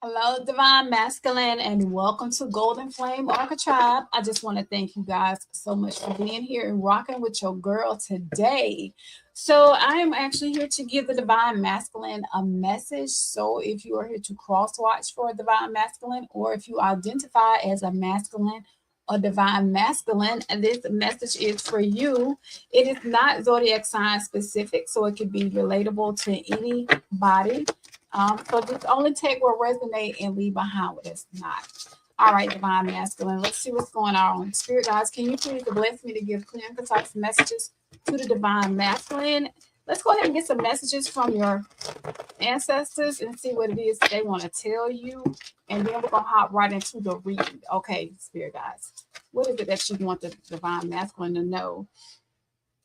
Hello, Divine Masculine, and welcome to Golden Flame Archetype. I just want to thank you guys so much for being here and rocking with your girl today. So, I am actually here to give the Divine Masculine a message. So, if you are here to cross watch for a Divine Masculine, or if you identify as a masculine or Divine Masculine, and this message is for you. It is not zodiac sign specific, so it could be relatable to anybody. So just only take what resonate and leave behind what is not. All right, Divine Masculine. Let's see what's going on. Spirit guys, can you please bless me to give clear and concise messages to the Divine Masculine? Let's go ahead and get some messages from your ancestors and see what it is they want to tell you. And then we're going to hop right into the reading. Okay, Spirit guys. What is it that you want the Divine Masculine to know?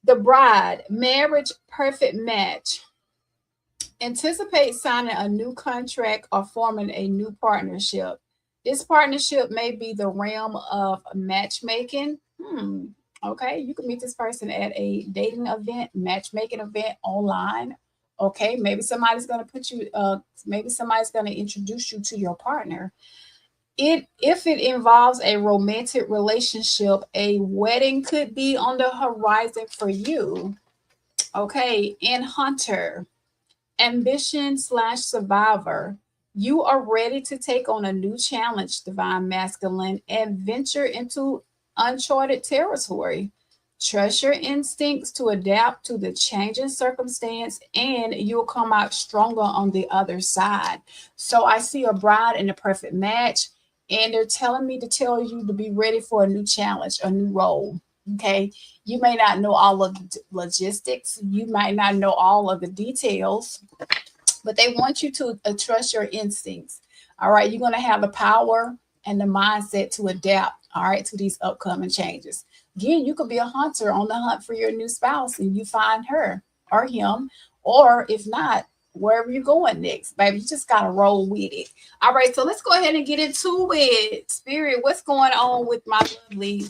The bride, marriage, perfect match. Anticipate signing a new contract or forming a new partnership. This partnership may be the realm of matchmaking. Okay, you can meet this person at a dating event, matchmaking event online. Okay, maybe somebody's going to maybe somebody's going to introduce you to your partner. If it involves a romantic relationship, a wedding could be on the horizon for you. Okay, and Hunter, ambition/survivor. You are ready to take on a new challenge, Divine Masculine, and venture into uncharted territory. Trust your instincts to adapt to the changing circumstance, and you'll come out stronger on the other side. So I see a bride in the perfect match, and they're telling me to tell you to be ready for a new challenge, a new role. Okay, you may not know all of the logistics, you might not know all of the details, but they want you to trust your instincts. All right, you're going to have the power and the mindset to adapt, all right, to these upcoming changes. Again, you could be a hunter on the hunt for your new spouse and you find her or him, or if not, wherever you're going next, baby, you just got to roll with it. All right, so let's go ahead and get into it. Spirit, what's going on with my lovely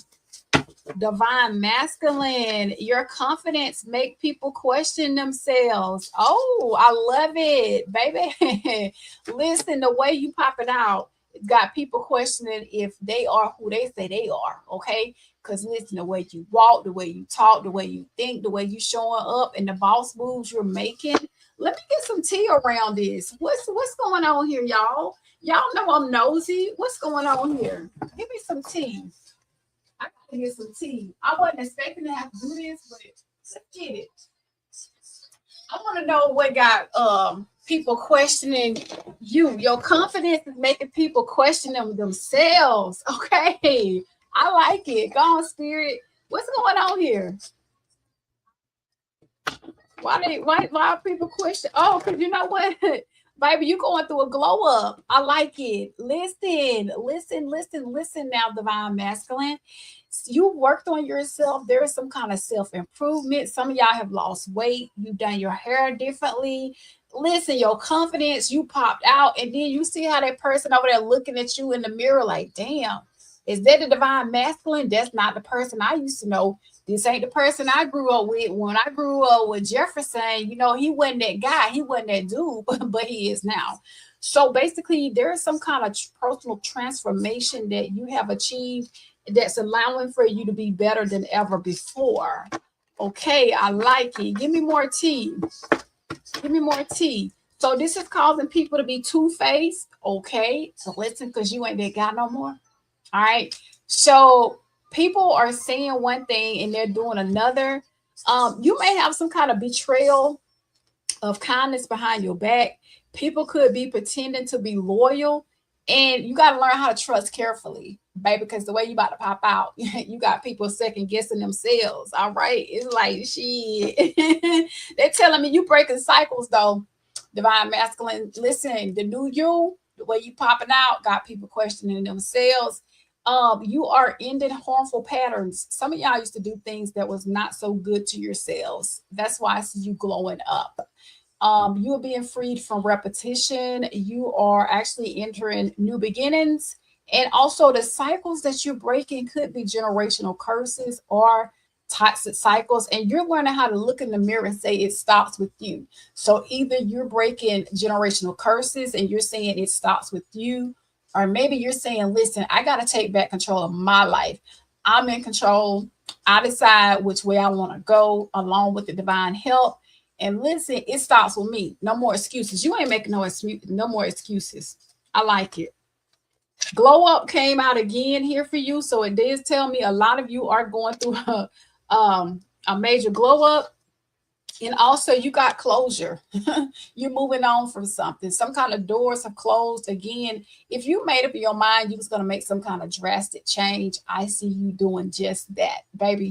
Divine Masculine? Your confidence make people question themselves. Oh, I love it, baby. Listen, the way you pop it out got people questioning if they are who they say they are. Okay, because listen, the way you walk, the way you talk, the way you think, the way you showing up, and the boss moves you're making. Let me get some tea around this. What's going on here, y'all? Y'all know I'm nosy. What's going on here? Give me some tea. I gotta get some tea. I wasn't expecting to have to do this, but let's get it. I want to know what got people questioning you. Your confidence is making people question themselves. Okay, I like it. Go on, Spirit. What's going on here? Why are people question? Oh, because you know what, baby, you going through a glow up. I like it. Listen now, Divine Masculine. You worked on yourself. There is some kind of self-improvement. Some of y'all have lost weight. You've done your hair differently. Listen, your confidence, you popped out, and then you see how that person over there looking at you in the mirror like, damn, is that the Divine Masculine? That's not the person I used to know. This ain't the person I grew up with. When I grew up with Jefferson, he wasn't that guy. He wasn't that dude, but he is now. So basically, there is some kind of personal transformation that you have achieved that's allowing for you to be better than ever before. Okay, I like it. Give me more tea. Give me more tea. So this is causing people to be two-faced. Okay, so listen, because you ain't that guy no more. All right. So people are saying one thing and they're doing another. You may have some kind of betrayal of kindness behind your back. People could be pretending to be loyal, and you got to learn how to trust carefully, baby, because the way you about to pop out, you got people second guessing themselves. All right. It's like, shit. They're telling me you breaking cycles, though, Divine Masculine. Listen, the new you, the way you popping out, got people questioning themselves. You are ending harmful patterns. Some of y'all used to do things that was not so good to yourselves. That's why I see you glowing up. You are being freed from repetition. You are actually entering new beginnings. And also the cycles that you're breaking could be generational curses or toxic cycles, and you're learning how to look in the mirror and say it stops with you. So either you're breaking generational curses and you're saying it stops with you, or maybe you're saying, listen, I got to take back control of my life. I'm in control. I decide which way I want to go along with the divine help. And listen, it starts with me. No more excuses. You ain't making no more excuses. I like it. Glow up came out again here for you. So it does tell me a lot of you are going through a major glow up. And also you got closure. You're moving on from something. Some kind of doors have closed. Again, if you made up your mind you was going to make some kind of drastic change, I see you doing just that, baby.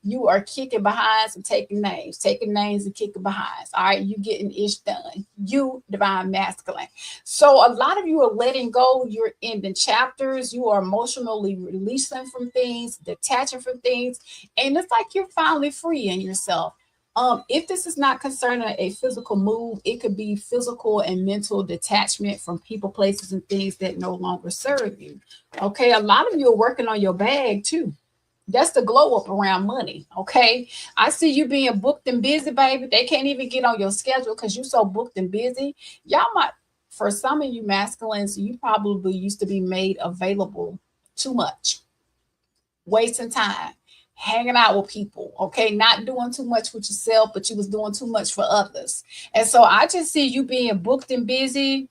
You are kicking behinds and taking names and kicking behinds. All right, you getting ish done. You divine masculine. So a lot of you are letting go. You're ending chapters. You are emotionally releasing from things, detaching from things, and it's like you're finally freeing yourself. If this is not concerning a physical move, it could be physical and mental detachment from people, places, and things that no longer serve you. Okay, a lot of you are working on your bag too. That's the glow up around money. Okay, I see you being booked and busy, baby. They can't even get on your schedule because you're so booked and busy. Y'all might, for some of you masculines, you probably used to be made available too much, wasting time, hanging out with people, okay, not doing too much with yourself, but you was doing too much for others. And so I just see you being booked and busy.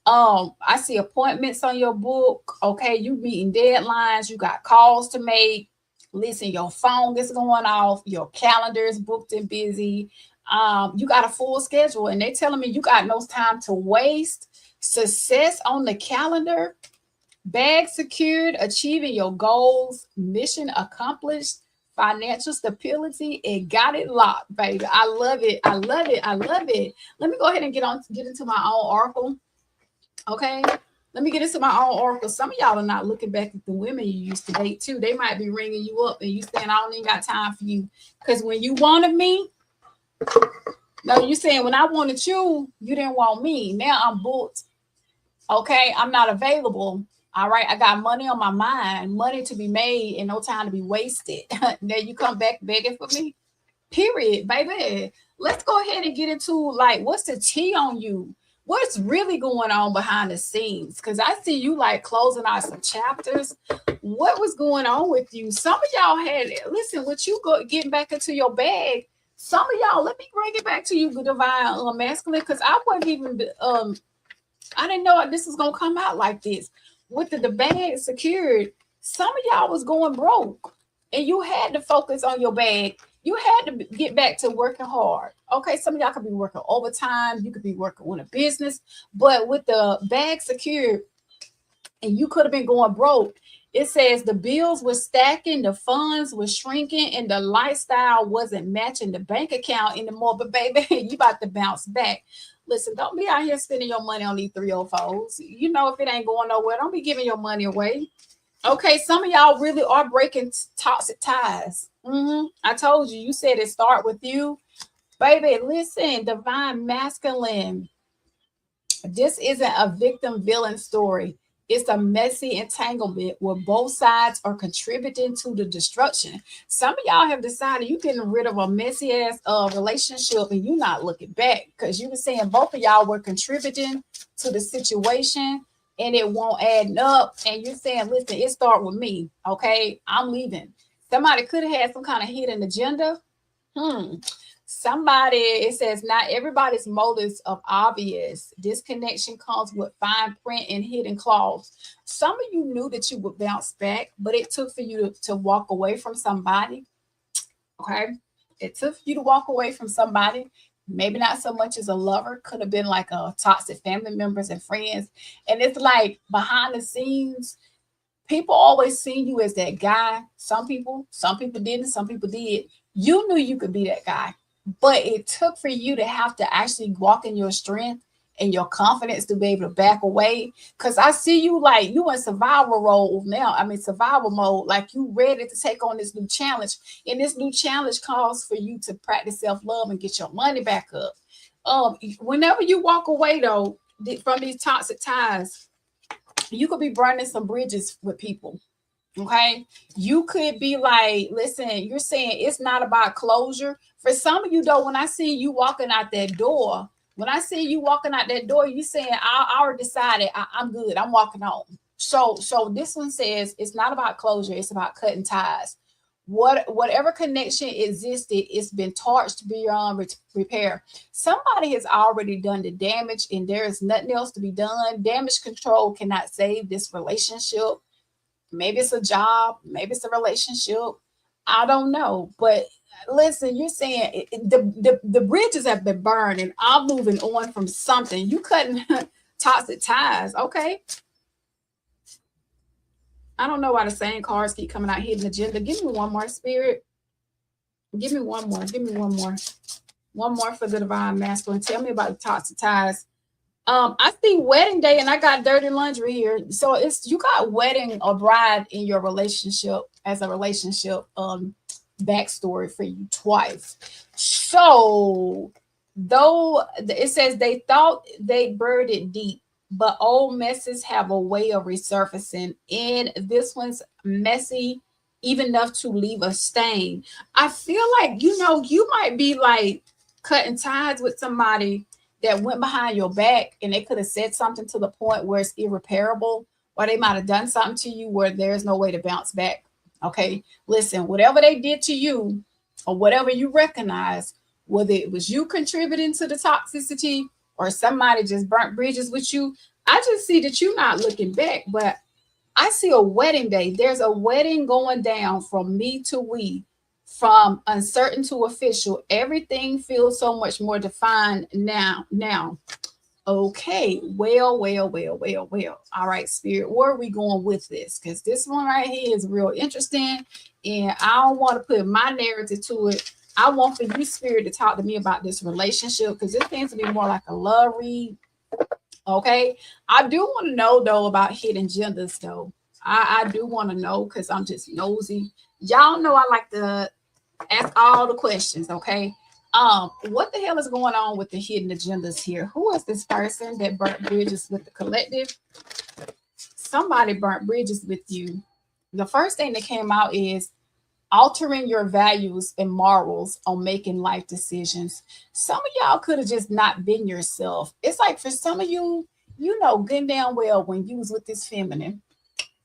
I see appointments on your book, okay, you meeting deadlines, you got calls to make. Listen, your phone is going off, your calendar is booked and busy. You got a full schedule, and they telling me you got no time to waste. Success on the calendar, bag secured, achieving your goals, mission accomplished, financial stability, and got it locked, baby. I love it. I love it. I love it. Let me go ahead and get into my own oracle. Okay. Let me get into my own oracle. Some of y'all are not looking back at the women you used to date too. They might be ringing you up and you saying, I don't even got time for you. Because when you wanted me, no, you saying when I wanted you, you didn't want me. Now I'm booked. Okay, I'm not available. All right, I got money on my mind, money to be made, and no time to be wasted. Now you come back begging for me. Period, baby. Let's go ahead and get into like what's the tea on you? What's really going on behind the scenes? Because I see you like closing out some chapters. What was going on with you? Some of y'all had listen. With you go getting back into your bag. Some of y'all, let me bring it back to you, divine masculine, because I wasn't even I didn't know this was gonna come out like this. With the bag secured, some of y'all was going broke, and you had to focus on your bag. You had to get back to working hard. Okay, some of y'all could be working overtime. You could be working on a business, but with the bag secured, and you could have been going broke. It says the bills were stacking, the funds were shrinking, and the lifestyle wasn't matching the bank account anymore. But baby, you about to bounce back. Listen, don't be out here spending your money on these 304s. You know, if it ain't going nowhere, don't be giving your money away. Okay, some of y'all really are breaking toxic ties. I told you, you said it start with you. Baby, listen, divine masculine. This isn't a victim villain story. It's a messy entanglement where both sides are contributing to the destruction. Some of y'all have decided you're getting rid of a messy ass relationship and you're not looking back because you were saying both of y'all were contributing to the situation and it won't add up. And you're saying, listen, it start with me. Okay, I'm leaving. Somebody could have had some kind of hidden agenda. Somebody, it says, not everybody's motives are obvious. This connection comes with fine print and hidden clause. Some of you knew that you would bounce back, but it took for you to walk away from somebody. Okay. It took you to walk away from somebody. Maybe not so much as a lover, could have been like a toxic family members and friends. And it's like behind the scenes, people always seen you as that guy. Some people didn't, some people did. You knew you could be that guy. But it took for you to have to actually walk in your strength and your confidence to be able to back away. Because I see you like you in survival role now. I mean, survival mode, like you ready to take on this new challenge. And this new challenge calls for you to practice self-love and get your money back up. Whenever you walk away, though, from these toxic ties, you could be burning some bridges with people. Okay. You could be like, listen, you're saying it's not about closure. For some of you, though, when I see you walking out that door, when I see you walking out that door, you saying, I already decided I'm good. I'm walking home. So this one says it's not about closure, it's about cutting ties. Whatever connection existed, it's been torched beyond repair. Somebody has already done the damage, and there is nothing else to be done. Damage control cannot save this relationship. Maybe it's a job, maybe it's a relationship. I don't know. But listen, you're saying the bridges have been burned and I'm moving on from something. You cutting toxic ties. Okay. I don't know why the same cards keep coming out, hidden agenda. Give me one more, spirit. Give me one more. Give me one more. One more for the divine masculine. Tell me about the toxic ties. I see wedding day and I got dirty laundry here. So it's you got wedding or bride in your relationship as a relationship backstory for you twice. So though it says they thought they buried it deep, but old messes have a way of resurfacing. And this one's messy, even enough to leave a stain. I feel like you might be like cutting ties with somebody that went behind your back and they could have said something to the point where it's irreparable, or they might have done something to you where there's no way to bounce back. Okay, listen, whatever they did to you or whatever you recognize, whether it was you contributing to the toxicity or somebody just burnt bridges with you, I just see that you're not looking back. But I see a wedding day. There's a wedding going down from me to we, from uncertain to official. Everything feels so much more defined now. Okay, well. All right, spirit, where are we going with this? Because this one right here is real interesting, and I don't want to put my narrative to it. I want for you, spirit, to talk to me about this relationship because this seems to be more like a love read. Okay, I do want to know though about hidden genders though. I do want to know because I'm just nosy. Y'all know I like to ask all the questions. Okay, what the hell is going on with the hidden agendas here? Who is this person that burnt bridges with the collective? Somebody burnt bridges with you. The first thing that came out is altering your values and morals on making life decisions. Some of y'all could have just not been yourself. It's like for some of you, good and damn well when you was with this feminine,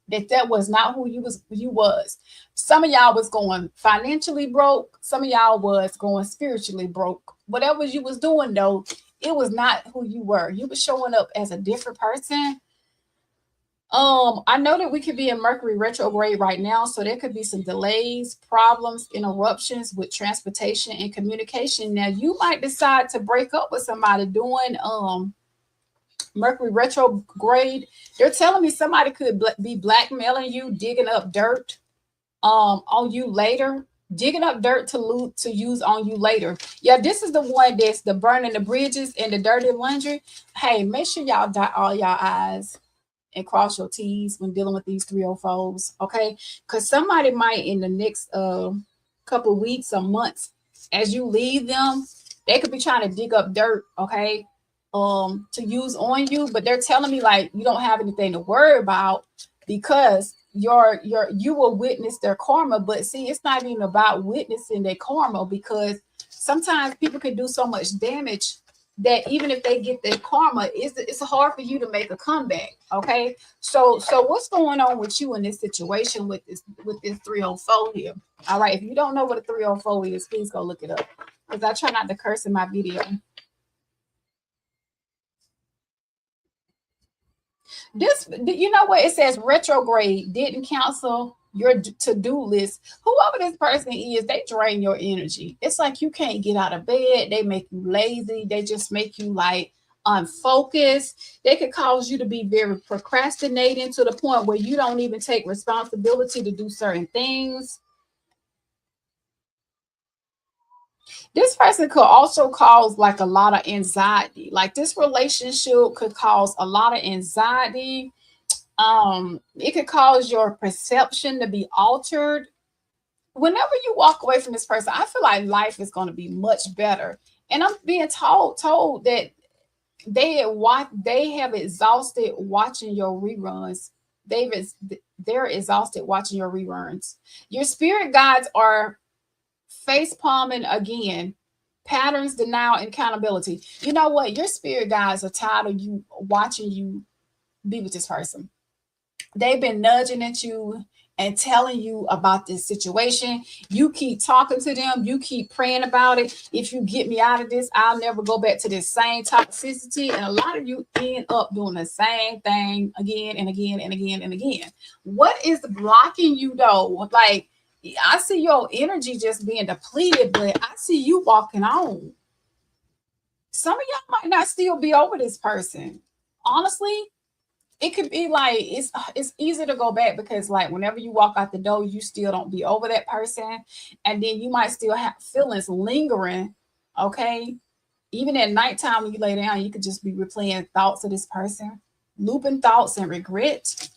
that was not who you was. Some of y'all was going financially broke. Some of y'all was going spiritually broke. Whatever you was doing though, it was not who you were. You were showing up as a different person. I know that we could be in Mercury retrograde right now, so there could be some delays, problems, interruptions with transportation and communication. Now you might decide to break up with somebody doing Mercury retrograde. They're telling me somebody could be blackmailing you, digging up dirt on you later, digging up dirt to use on you later. Yeah, this is the one that's the burning the bridges and the dirty laundry. Hey, make sure y'all dot all y'all I's and cross your T's when dealing with these 304s, okay? Because somebody might in the next couple of weeks or months, as you leave them, they could be trying to dig up dirt, okay, to use on you. But they're telling me like you don't have anything to worry about because you will witness their karma. But see, it's not even about witnessing their karma because sometimes people can do so much damage that even if they get their karma, it's hard for you to make a comeback. Okay, so what's going on with you in this situation with this 304 here? All right, if you don't know what a 304 is, please go look it up because I try not to curse in my video. This, you know what? It says retrograde didn't cancel your to-do list. Whoever this person is, they drain your energy. It's like you can't get out of bed. They make you lazy. They just make you like unfocused. They could cause you to be very procrastinating to the point where you don't even take responsibility to do certain things. This person could also cause like a lot of anxiety. Like this relationship could cause a lot of anxiety. It could cause your perception to be altered. Whenever you walk away from this person, I feel like life is going to be much better. And I'm being told that they have exhausted watching your reruns. They're exhausted watching your reruns. Your spirit guides are face palming again. Patterns, denial, and accountability. You know what? Your spirit guides are tired of you watching you be with this person. They've been nudging at you and telling you about this situation. You keep talking to them, you keep praying about it. If you get me out of this, I'll never go back to this same toxicity. And a lot of you end up doing the same thing again and again and again and again. What is blocking you though? Like, I see your energy just being depleted, but I see you walking on. Some of y'all might not still be over this person. Honestly, it could be like it's easy to go back because like whenever you walk out the door, you still don't be over that person, and then you might still have feelings lingering. Okay, even at nighttime when you lay down, you could just be replaying thoughts of this person, looping thoughts and regret.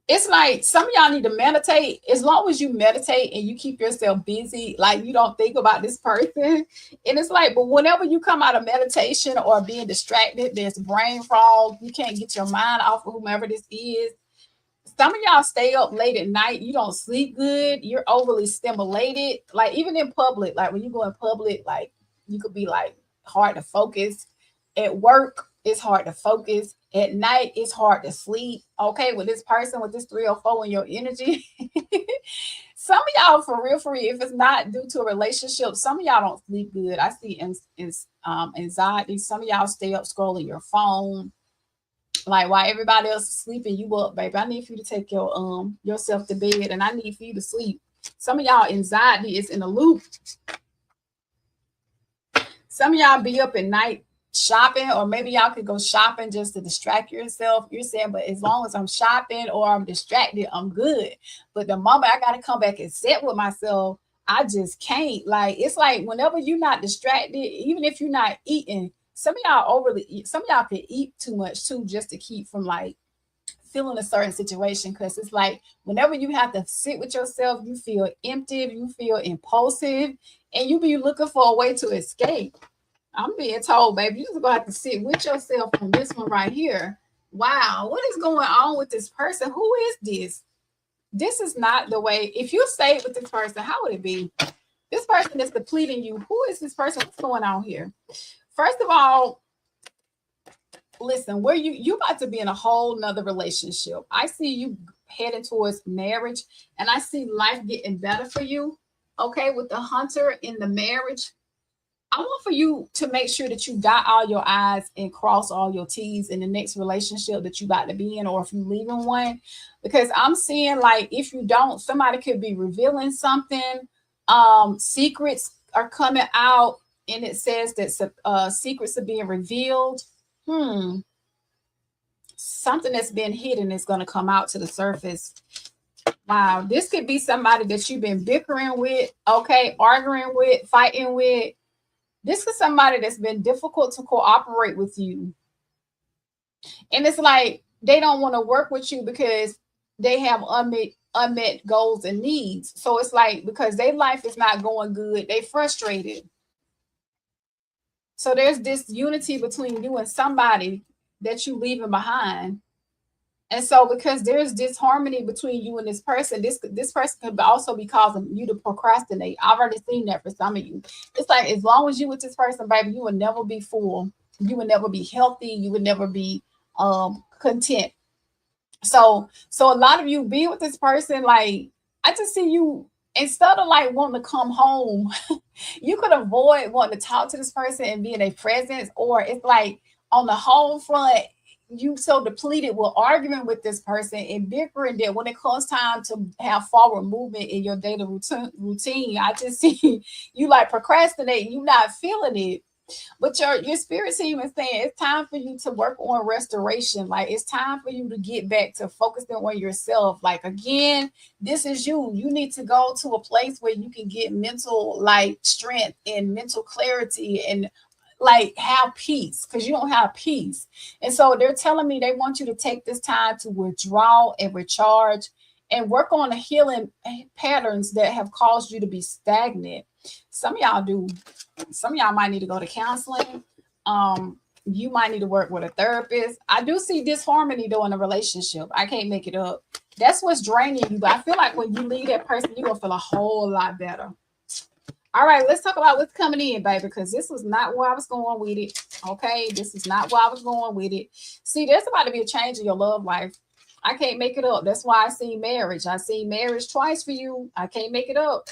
It's like some of y'all need to meditate. As long as you meditate and you keep yourself busy, like you don't think about this person. And it's like, but whenever you come out of meditation or being distracted, there's brain fog. You can't get your mind off of whomever this is. Some of y'all stay up late at night. You don't sleep good. You're overly stimulated. Like even in public, like when you go in public, like you could be like hard to focus. At work, it's hard to focus. At night, it's hard to sleep. Okay, with this person, with this 304 in your energy. Some of y'all, for real, if it's not due to a relationship, some of y'all don't sleep good. I see anxiety. Some of y'all stay up scrolling your phone. Like while everybody else is sleeping, you up, baby. I need for you to take your yourself to bed, and I need for you to sleep. Some of y'all anxiety is in a loop. Some of y'all be up at night shopping, or maybe y'all could go shopping just to distract yourself. You're saying, but as long as I'm shopping or I'm distracted, I'm good. But the moment I got to come back and sit with myself, I just can't. Like it's like whenever you're not distracted, even if you're not eating, some of y'all overly eat. Some of y'all can eat too much too, just to keep from like feeling a certain situation. Because it's like whenever you have to sit with yourself, you feel empty, you feel impulsive, and you be looking for a way to escape. I'm being told, baby, you're gonna have to sit with yourself on this one right here. Wow, what is going on with this person? Who is this? This is not the way. If you stayed with this person, how would it be? This person is depleting you. Who is this person? What's going on here? First of all, listen, where you about to be in a whole nother relationship. I see you heading towards marriage, and I see life getting better for you. Okay, with the hunter in the marriage, I want for you to make sure that you dot all your I's and cross all your T's in the next relationship that you about to be in, or if you leaving one, because I'm seeing like if you don't, somebody could be revealing something. Secrets are coming out, and it says that secrets are being revealed. Something that's been hidden is going to come out to the surface. Wow, this could be somebody that you've been bickering with, okay, arguing with, fighting with. This is somebody that's been difficult to cooperate with you. And it's like they don't want to work with you because they have unmet goals and needs. So it's like because their life is not going good, they frustrated. So there's this unity between you and somebody that you leaving behind. And so because there's disharmony between you and this person, this person could also be causing you to procrastinate. I've already seen that for some of you. It's like as long as you with this person, baby, you will never be full. You would never be healthy. You would never be content. So a lot of you be with this person, like I just see you instead of like wanting to come home, you could avoid wanting to talk to this person and be in their presence, or it's like on the home front, you so depleted with arguing with this person and bickering that when it comes time to have forward movement in your daily routine, I just see you like procrastinating, you not feeling it. But your spirit team is saying it's time for you to work on restoration. Like it's time for you to get back to focusing on yourself. Like again, this is you. You need to go to a place where you can get mental like strength and mental clarity and like have peace, because you don't have peace. And so they're telling me they want you to take this time to withdraw and recharge and work on the healing patterns that have caused you to be stagnant. Some of y'all do. Some of y'all might need to go to counseling. You might need to work with a therapist. I do see disharmony though in a relationship. I can't make it up. That's what's draining you. But I feel like when you leave that person, you're gonna feel a whole lot better. All right, let's talk about what's coming in, baby, because this was not where I was going with it. Okay, this is not where I was going with it. See, there's about to be a change in your love life. I can't make it up. That's why I see marriage. I see marriage twice for you. I can't make it up.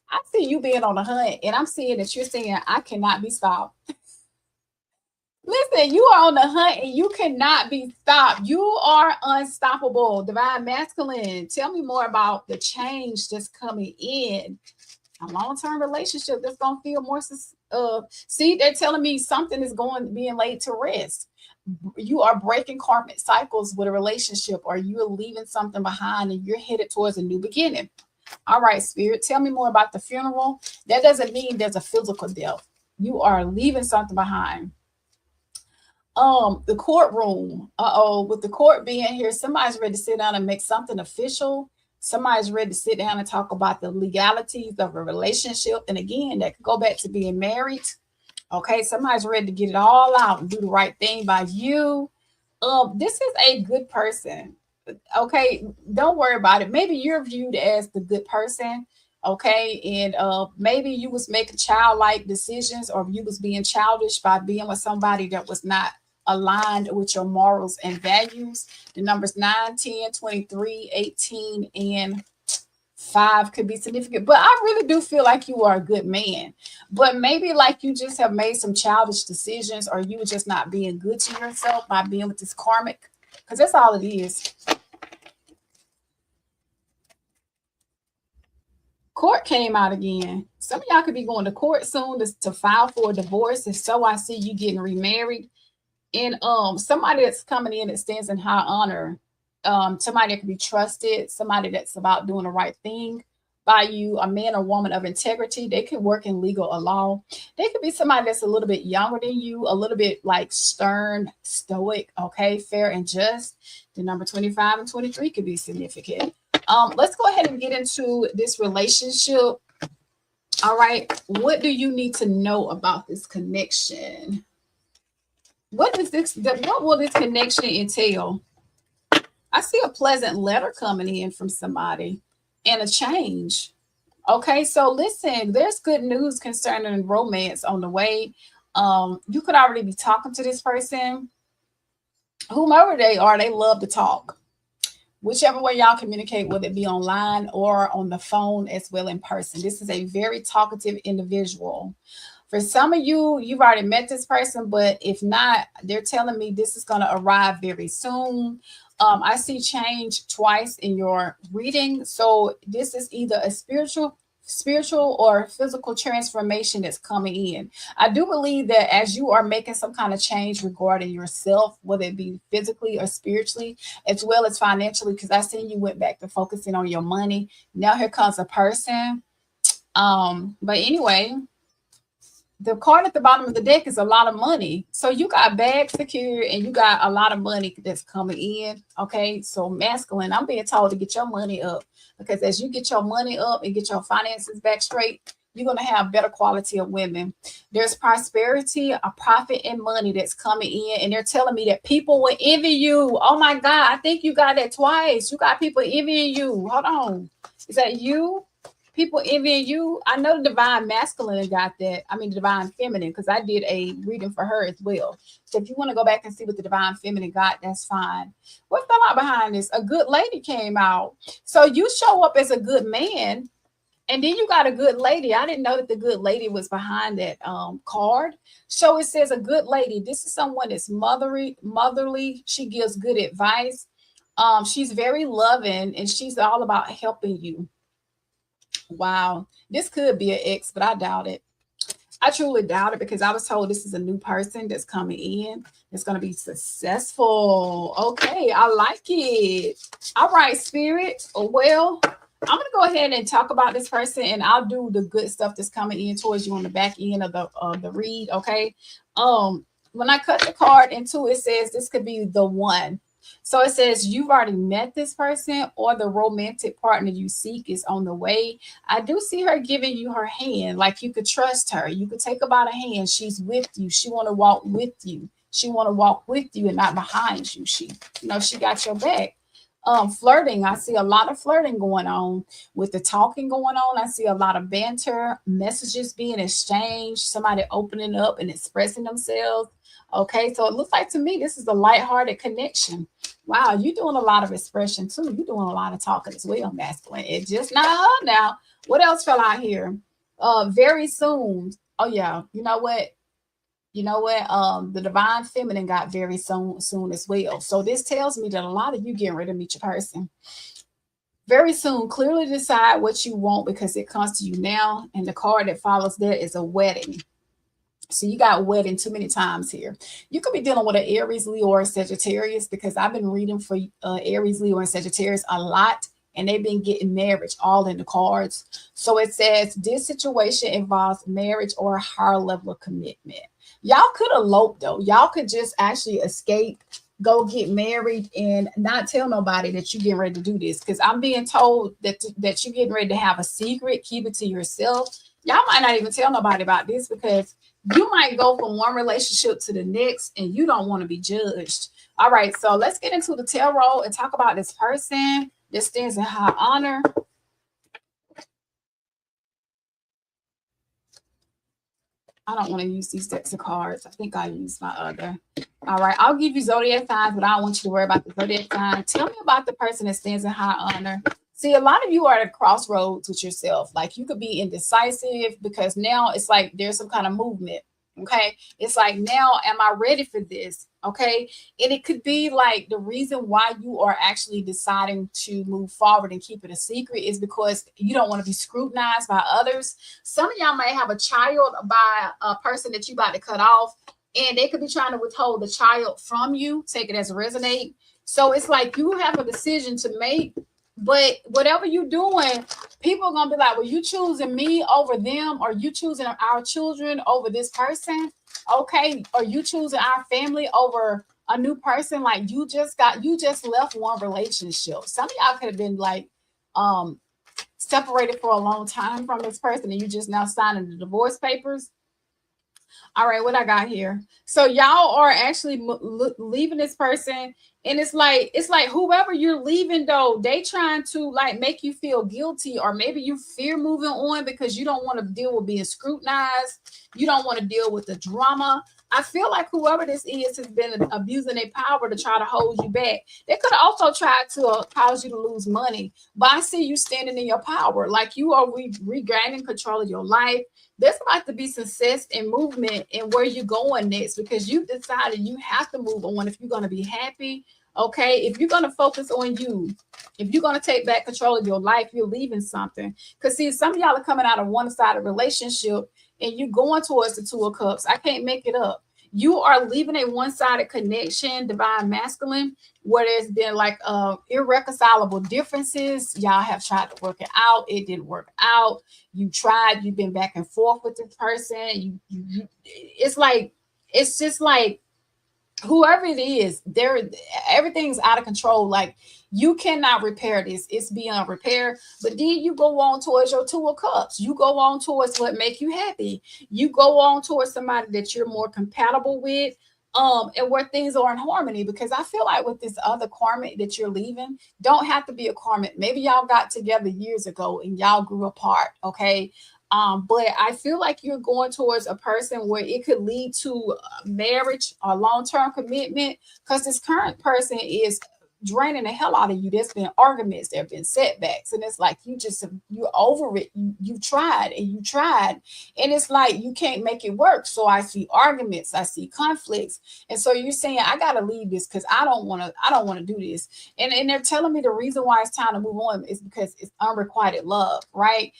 I see you being on the hunt, and I'm seeing that you're saying, I cannot be stopped. Listen, you are on the hunt and you cannot be stopped. You are unstoppable. Divine masculine. Tell me more about the change that's coming in. A long-term relationship that's gonna feel more see, they're telling me something is going being laid to rest. You are breaking karmic cycles with a relationship, or you're leaving something behind and you're headed towards a new beginning. All right, spirit, tell me more about the funeral. That doesn't mean there's a physical death. You are leaving something behind. The courtroom. With the court being here, somebody's ready to sit down and make something official. Somebody's ready to sit down and talk about the legalities of a relationship. And again, that could go back to being married. Okay, somebody's ready to get it all out and do the right thing by you. This is a good person. Okay, don't worry about it. Maybe you're viewed as the good person. Okay, and maybe you was making childlike decisions, or you was being childish by being with somebody that was not aligned with your morals and values. The numbers 9, 10, 23, 18, and 5 could be significant. But I really do feel like you are a good man. But maybe like you just have made some childish decisions, or you were just not being good to yourself by being with this karmic. Because that's all it is. Court came out again. Some of y'all could be going to court soon to file for a divorce. And so I see you getting remarried. And somebody that's coming in that stands in high honor, somebody that can be trusted, somebody that's about doing the right thing by you, a man or woman of integrity. They could work in legal or law. They could be somebody that's a little bit younger than you, a little bit like stern, stoic, okay, fair and just. The number 25 and 23 could be significant. Let's go ahead and get into this relationship. All right, what do you need to know about this connection? What will this connection entail? I see a pleasant letter coming in from somebody and a change. Okay, so listen, there's good news concerning romance on the way. You could already be talking to this person. Whomever they are, they love to talk. Whichever way y'all communicate, whether it be online or on the phone as well in person. This is a very talkative individual. For some of you, you've already met this person, but if not, they're telling me this is going to arrive very soon. I see change twice in your reading. So this is either a spiritual or physical transformation that's coming in. I do believe that as you are making some kind of change regarding yourself, whether it be physically or spiritually, as well as financially, because I seen you went back to focusing on your money. Now here comes a person. But anyway, the card at the bottom of the deck is a lot of money. So you got bags secured and you got a lot of money that's coming in. Okay, so masculine, I'm being told to get your money up, because as you get your money up and get your finances back straight, you're going to have better quality of women. There's prosperity, a profit, and money that's coming in. And they're telling me that people will envy you. Oh my God, I think you got that twice. You got people envying you. Hold on. Is that you? People envying you. I know the divine masculine got that. I mean, the divine feminine, because I did a reading for her as well. So if you want to go back and see what the divine feminine got, that's fine. What fell out behind this? A good lady came out. So you show up as a good man, and then you got a good lady. I didn't know that the good lady was behind that card. So it says a good lady. This is someone that's motherly. She gives good advice. She's very loving, and she's all about helping you. Wow, this could be an ex, but I doubt it. I truly doubt it, because I was told this is a new person that's coming in. It's going to be successful. Okay, I like it. All right, spirit. Well, I'm going to go ahead and talk about this person, and I'll do the good stuff that's coming in towards you on the back end of the read. Okay. When I cut the card into it, says this could be the one. So it says you've already met this person, or the romantic partner you seek is on the way. I do see her giving you her hand, like you could trust her. You could take her by the hand. She's with you. She want to walk with you. She want to walk with you and not behind you. She, she got your back. Flirting. I see a lot of flirting going on with the talking going on. I see a lot of banter, messages being exchanged, somebody opening up and expressing themselves. Okay, so it looks like to me this is a lighthearted connection. Wow, you're doing a lot of expression too. You're doing a lot of talking as well, masculine. It just now. What else fell out here? Very soon. Oh yeah, you know what? The divine feminine got very soon as well. So this tells me that a lot of you getting ready to meet your person very soon. Clearly decide what you want because it comes to you now. And the card that follows that is a wedding. So you got wedding too many times here. You could be dealing with an Aries, Leo, or Sagittarius because I've been reading for Aries, Leo, and Sagittarius a lot, and they've been getting marriage all in the cards. So it says this situation involves marriage or a higher level of commitment. Y'all could elope though. Y'all could just actually escape, go get married, and not tell nobody that you're getting ready to do this. Because I'm being told that you're getting ready to have a secret, keep it to yourself. Y'all might not even tell nobody about this because you might go from one relationship to the next and you don't want to be judged. All right, so let's get into the tarot and talk about this person that stands in high honor. I don't want to use these decks of cards. I think I use my other. All right, I'll give you zodiac signs, but I don't want you to worry about the zodiac sign. Tell me about the person that stands in high honor. See, a lot of you are at a crossroads with yourself. Like you could be indecisive because now it's like there's some kind of movement. Okay. It's like, now am I ready for this? Okay. And it could be like the reason why you are actually deciding to move forward and keep it a secret is because you don't want to be scrutinized by others. Some of y'all may have a child by a person that you about to cut off, and they could be trying to withhold the child from you. Take it as a resonate. So it's like you have a decision to make. But whatever you're doing, people are gonna be like, well, you choosing me over them, or you choosing our children over this person, okay? Or you choosing our family over a new person. Like you just left one relationship. Some of y'all could have been like separated for a long time from this person, and you just now signing the divorce papers. All right, what I got here. So y'all are actually leaving this person, and it's like whoever you're leaving though, they trying to like make you feel guilty, or maybe you fear moving on because you don't want to deal with being scrutinized. You don't want to deal with the drama. I feel like whoever this is has been abusing their power to try to hold you back. They could have also tried to cause you to lose money, but I see you standing in your power, like you are regaining control of your life. There's about to be success and movement in where you're going next because you've decided you have to move on if you're going to be happy. Okay, if you're going to focus on you, if you're going to take back control of your life, you're leaving something. Because see, some of y'all are coming out of one-sided relationship and you're going towards the Two of Cups. I can't make it up. You are leaving a one-sided connection, divine masculine, where there's been like irreconcilable differences. Y'all have tried to work it out. It didn't work out. You tried. You've been back and forth with this person. It's like, it's just like whoever it is, everything's out of control. Like you cannot repair this. It's beyond repair. But then you go on towards your Two of Cups. You go on towards what make you happy. You go on towards somebody that you're more compatible with, and where things are in harmony. Because I feel like with this other karmic that you're leaving, don't have to be a karmic. Maybe y'all got together years ago and y'all grew apart. Okay. But I feel like you're going towards a person where it could lead to marriage or long-term commitment, because this current person is draining the hell out of you. There's been arguments, there have been setbacks, and it's like you're over it. You tried and you tried, and it's like you can't make it work. So I see arguments, I see conflicts, and so you're saying I gotta leave this because I don't want to do this. And they're telling me the reason why it's time to move on is because it's unrequited love, right?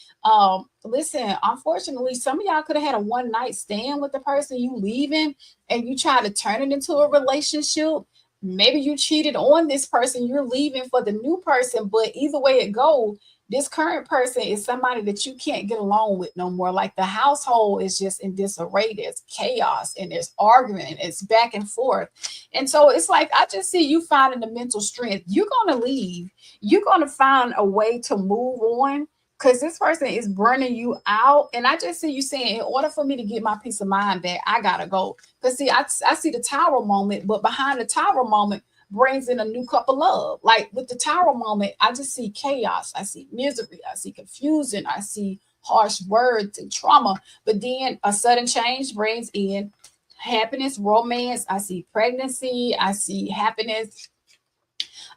Listen, unfortunately, some of y'all could have had a one night stand with the person you leaving, and you try to turn it into a relationship. Maybe you cheated on this person, you're leaving for the new person, but either way it goes, This current person is somebody that you can't get along with no more. Like the household is just in disarray. There's chaos and there's argument. It's back and forth. And so it's like, I just see you finding the mental strength. You're going to leave. You're going to find a way to move on because this person is burning you out. And I just see you saying, in order for me to get my peace of mind back, I got to go. Because see, I see the tower moment, but behind the tower moment, brings in a new cup of love. Like with the tower moment, I just see chaos. I see misery. I see confusion. I see harsh words and trauma. But then a sudden change brings in happiness, romance. I see pregnancy. I see happiness.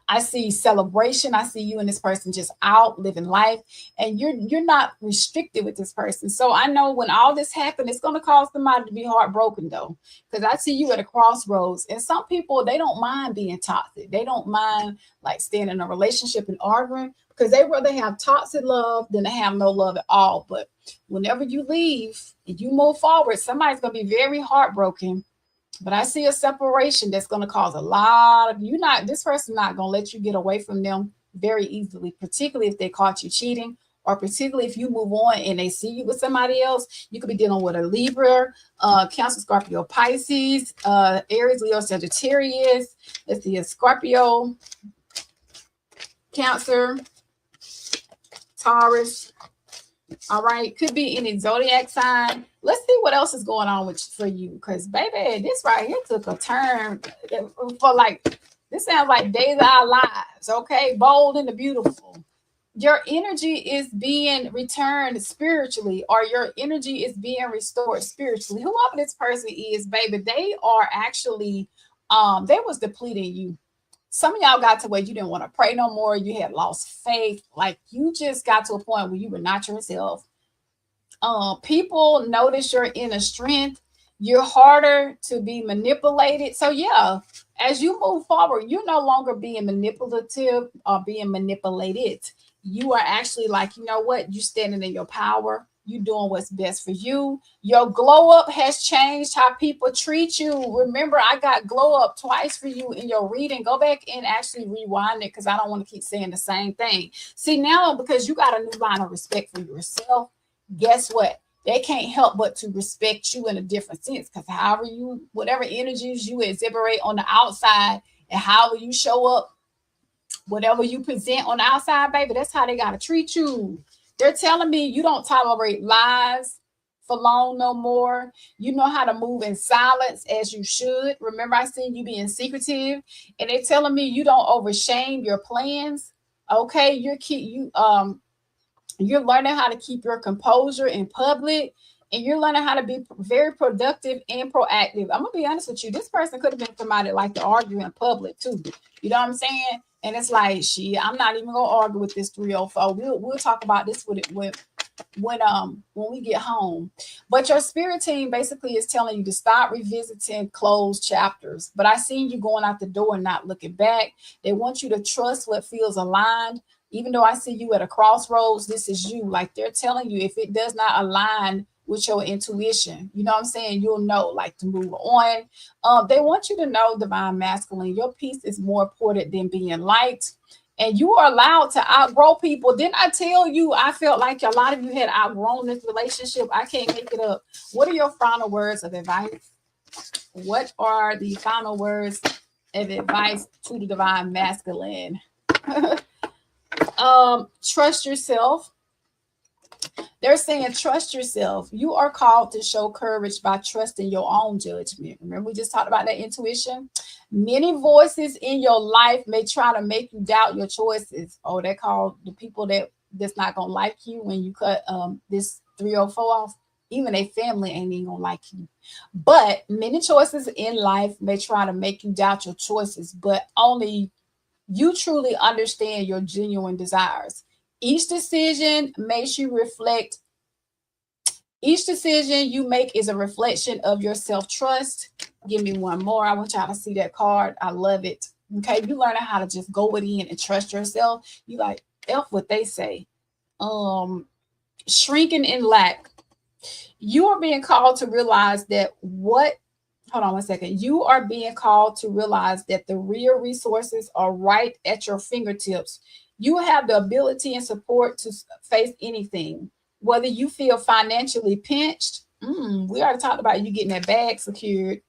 I see celebration. I see you and this person just out living life, and you're not restricted with this person. So I know when all this happened, it's going to cause somebody to be heartbroken though, because I see you at a crossroads. And some people, they don't mind being toxic. They don't mind like staying in a relationship and arguing because they rather have toxic love than to have no love at all. But whenever you leave and you move forward, somebody's going to be very heartbroken, but I see a separation that's going to cause a lot of you not this person not going to let you get away from them very easily, particularly if they caught you cheating, or particularly if you move on and they see you with somebody else. You could be dealing with a Libra, Cancer, Scorpio, Pisces, Aries, Leo, Sagittarius. Let's see, a Scorpio, Cancer, Taurus. All right, could be any zodiac sign. Let's see what else is going on with for you, because baby, this right here took a turn for like this sounds like Days of Our Lives. Okay, bold and the beautiful. Your energy is being returned spiritually, or your energy is being restored spiritually. Whoever this person is, baby, they are actually they was depleting you. Some of y'all got to where you didn't want to pray no more. You had lost faith. Like you just got to a point where you were not yourself. People notice your inner strength. You're harder to be manipulated. So yeah, as you move forward, you're no longer being manipulative or being manipulated. You are actually like, you know what? You're standing in your power. You doing what's best for you. Your glow up has changed how people treat you. Remember, I got glow up twice for you in your reading. Go back and actually rewind it because I don't want to keep saying the same thing. See, now because you got a new line of respect for yourself, guess what? They can't help but to respect you in a different sense, because however you, whatever energies you exhibit on the outside and however you show up, whatever you present on the outside, baby, that's how they got to treat you. They're telling me you don't tolerate lies for long no more. You know how to move in silence as you should. Remember, I seen you being secretive, and they're telling me you don't overshame your plans. Okay, you're learning how to keep your composure in public, and you're learning how to be very productive and proactive. I'm gonna be honest with you. This person could have been somebody like to argue in public too. You know what I'm saying? And it's like, I'm not even gonna argue with this 304. We'll talk about this when we get home. But your spirit team basically is telling you to stop revisiting closed chapters. But I seen you going out the door and not looking back. They want you to trust what feels aligned. Even though I see you at a crossroads, this is you. Like they're telling you, if it does not align with your intuition, you know what I'm saying, you'll know like to move on. They want you to know, divine masculine, your peace is more important than being liked, and you are allowed to outgrow people. Didn't I tell you I felt like a lot of you had outgrown this relationship? I can't make it up. What are your final words of advice? What are the final words of advice to the divine masculine? Trust yourself. They're saying trust yourself. You are called to show courage by trusting your own judgment. Remember, we just talked about that intuition. Many voices in your life may try to make you doubt your choices. Oh, they call the people that's not gonna like you when you cut this 304 off. Even a family ain't even gonna like you. But many choices in life may try to make you doubt your choices, but only you truly understand your genuine desires. Each decision makes you reflect. Each decision you make is a reflection of your self-trust. Give me one more. I want y'all to see that card. I love it. Okay, you learning how to just go within and trust yourself. You like F what they say. Shrinking in lack. You are being called to realize that hold on one second. You are being called to realize that the real resources are right at your fingertips. You have the ability and support to face anything, whether you feel financially pinched. We already talked about you getting that bag secured,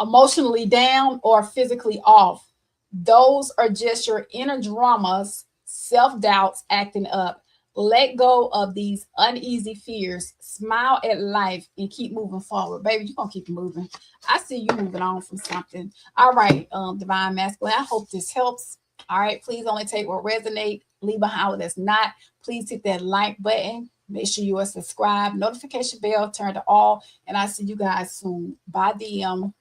emotionally down, or physically off. Those are just your inner dramas, self doubts acting up. Let go of these uneasy fears, smile at life, and keep moving forward. Baby, you're going to keep moving. I see you moving on from something. All right, Divine Masculine, I hope this helps. All right, please only take what resonate, leave behind what that's not. Please hit that like button. Make sure you are subscribed, notification bell turned to all, and I see you guys soon. Bye, DM.